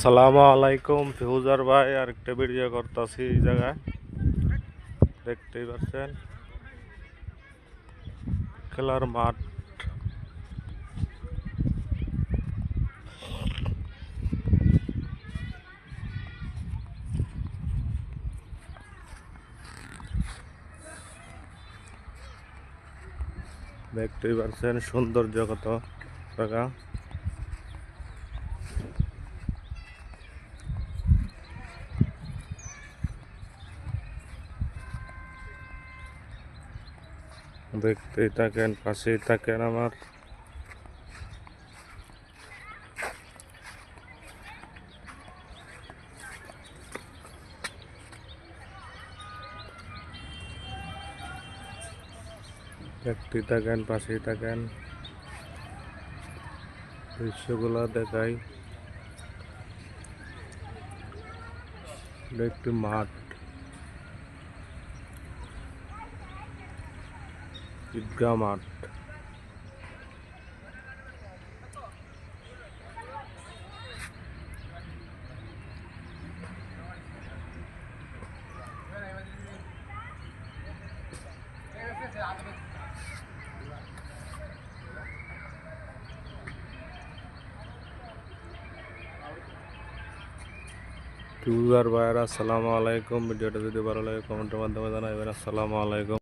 আসসালামু আলাইকুম ফিউজার ভাই, আরেকটা ভিডিও করতেছি এই জায়গায় দেখতেই পাচ্ছেন খেলার মাঠ। দেখতেই পাচ্ছেন সৌন্দর্য কত জায়গা। দেখতেই থাকেন, পাশেই থাকেন আমার। দেখতেই থাকেন, পাশেই থাকেন, দৃশ্যগুলো দেখাই। এটা একটি মাঠ, ঈদগাহ মাঠ। ফিউজার ভাইয়েরা আসসালামু আলাইকুম। ভিডিওটা যদি ভালো লাগে কমেন্টের মাধ্যমে জানাবেন। আসসালামু আলাইকুম।